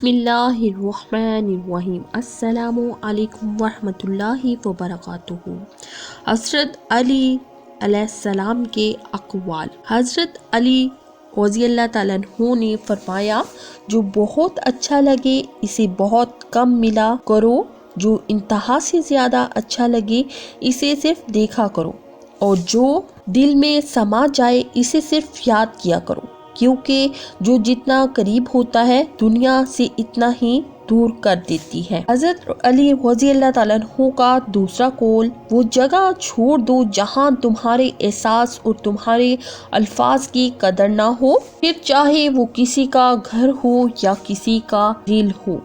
بسم اللہ الرحمن الرحیم۔ السلام علیکم ورحمۃ اللہ وبرکاتہ۔ حضرت علی علیہ السلام کے اقوال۔ حضرت علی رضی اللہ تعالیٰ عنہ نے فرمایا، جو بہت اچھا لگے اسے بہت کم ملا کرو، جو انتہا سے زیادہ اچھا لگے اسے صرف دیکھا کرو، اور جو دل میں سما جائے اسے صرف یاد کیا کرو، کیونکہ جو جتنا قریب ہوتا ہے دنیا سے اتنا ہی دور کر دیتی ہے۔ حضرت علی رضی اللہ تعالیٰ عنہ کا دوسرا قول، وہ جگہ چھوڑ دو جہاں تمہارے احساس اور تمہارے الفاظ کی قدر نہ ہو، پھر چاہے وہ کسی کا گھر ہو یا کسی کا دل ہو۔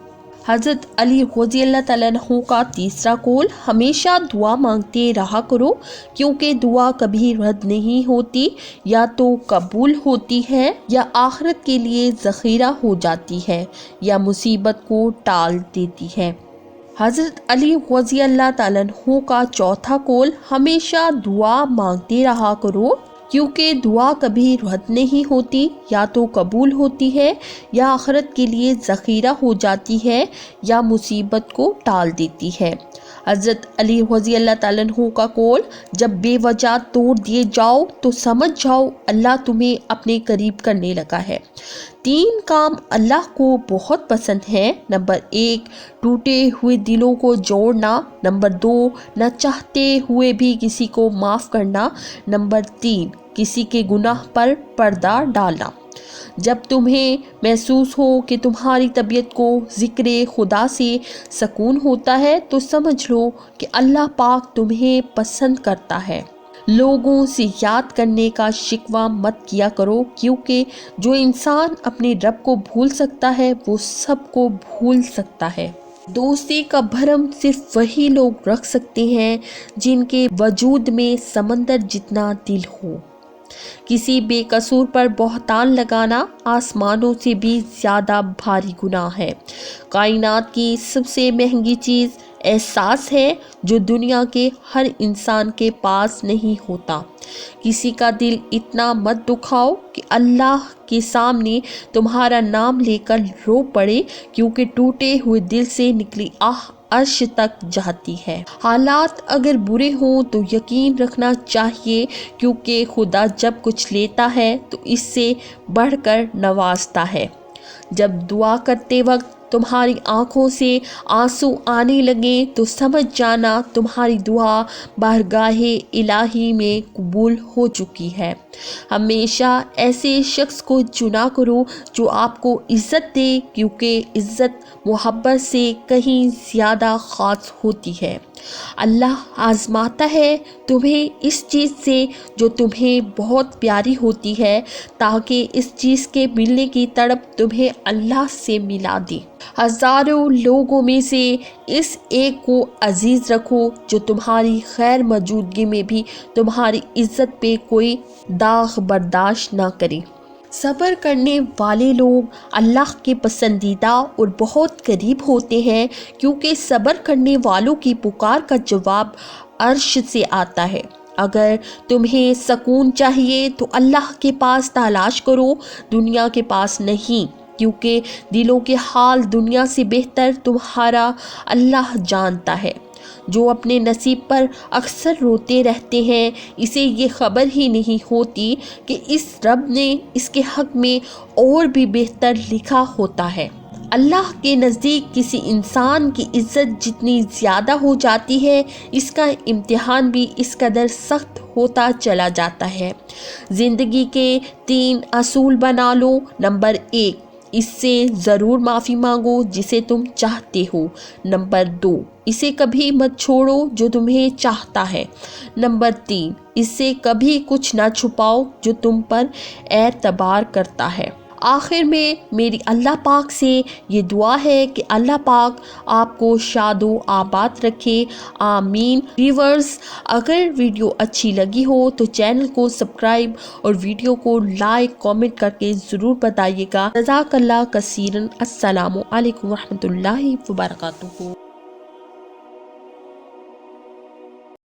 حضرت علی رضی اللہ تعالیٰ عنہ کا تیسرا قول، ہمیشہ دعا مانگتے رہا کرو، کیونکہ دعا کبھی رد نہیں ہوتی، یا تو قبول ہوتی ہے یا آخرت کے لیے ذخیرہ ہو جاتی ہے یا مصیبت کو ٹال دیتی ہے۔ حضرت علی رضی اللہ تعالیٰ عنہ کا چوتھا قول، ہمیشہ دعا مانگتے رہا کرو، کیونکہ دعا کبھی رد نہیں ہوتی، یا تو قبول ہوتی ہے یا آخرت کے لیے ذخیرہ ہو جاتی ہے یا مصیبت کو ٹال دیتی ہے۔ حضرت علی رضی اللہ تعالیٰ عنہ کا قول، جب بے وجہ توڑ دیے جاؤ تو سمجھ جاؤ اللہ تمہیں اپنے قریب کرنے لگا ہے۔ 3 کام اللہ کو بہت پسند ہیں۔ نمبر 1، ٹوٹے ہوئے دلوں کو جوڑنا۔ نمبر 2، نہ چاہتے ہوئے بھی کسی کو معاف کرنا۔ نمبر 3، کسی کے گناہ پر پردہ ڈالنا۔ جب تمہیں محسوس ہو کہ تمہاری طبیعت کو ذکر خدا سے سکون ہوتا ہے تو سمجھ لو کہ اللہ پاک تمہیں پسند کرتا ہے۔ لوگوں سے یاد کرنے کا شکوہ مت کیا کرو، کیونکہ جو انسان اپنے رب کو بھول سکتا ہے وہ سب کو بھول سکتا ہے۔ دوستی کا بھرم صرف وہی لوگ رکھ سکتے ہیں جن کے وجود میں سمندر جتنا دل ہو۔ کسی بے قصور پر بہتان لگانا آسمانوں سے بھی زیادہ بھاری گناہ ہے۔ کائنات کی سب سے مہنگی چیز احساس ہے، جو دنیا کے ہر انسان کے پاس نہیں ہوتا۔ کسی کا دل اتنا مت دکھاؤ کہ اللہ کے سامنے تمہارا نام لے کر رو پڑے، کیونکہ ٹوٹے ہوئے دل سے نکلی آہ عرش تک جاتی ہے۔ حالات اگر برے ہوں تو یقین رکھنا چاہیے، کیونکہ خدا جب کچھ لیتا ہے تو اس سے بڑھ کر نوازتا ہے۔ جب دعا کرتے وقت تمہاری آنکھوں سے آنسو آنے لگیں تو سمجھ جانا تمہاری دعا بارگاہ الہی میں قبول ہو چکی ہے۔ ہمیشہ ایسے شخص کو چنا کرو جو آپ کو عزت دے، کیونکہ عزت محبت سے کہیں زیادہ خاص ہوتی ہے۔ اللہ آزماتا ہے تمہیں اس چیز سے جو تمہیں بہت پیاری ہوتی ہے، تاکہ اس چیز کے ملنے کی تڑپ تمہیں اللہ سے ملا دے۔ ہزاروں لوگوں میں سے اس ایک کو عزیز رکھو جو تمہاری غیر موجودگی میں بھی تمہاری عزت پہ کوئی داغ برداشت نہ کرے۔ صبر کرنے والے لوگ اللہ کے پسندیدہ اور بہت قریب ہوتے ہیں، کیونکہ صبر کرنے والوں کی پکار کا جواب عرش سے آتا ہے۔ اگر تمہیں سکون چاہیے تو اللہ کے پاس تلاش کرو، دنیا کے پاس نہیں، کیونکہ دلوں کے حال دنیا سے بہتر تمہارا اللہ جانتا ہے۔ جو اپنے نصیب پر اکثر روتے رہتے ہیں، اسے یہ خبر ہی نہیں ہوتی کہ اس رب نے اس کے حق میں اور بھی بہتر لکھا ہوتا ہے۔ اللہ کے نزدیک کسی انسان کی عزت جتنی زیادہ ہو جاتی ہے، اس کا امتحان بھی اس قدر سخت ہوتا چلا جاتا ہے۔ زندگی کے 3 اصول بنا لو۔ نمبر 1، اس سے ضرور معافی مانگو جسے تم چاہتے ہو۔ نمبر 2، اسے کبھی مت چھوڑو جو تمہیں چاہتا ہے۔ نمبر 3، اس سے کبھی کچھ نہ چھپاؤ جو تم پر اعتبار کرتا ہے۔ آخر میں میری اللہ پاک سے یہ دعا ہے کہ اللہ پاک آپ کو شاد و آباد رکھے، آمین۔ ویورز، اگر ویڈیو اچھی لگی ہو تو چینل کو سبسکرائب اور ویڈیو کو لائک کامنٹ کر کے ضرور بتائیے گا۔ جزاک اللہ کثیرا۔ السلام علیکم ورحمۃ اللہ وبرکاتہ۔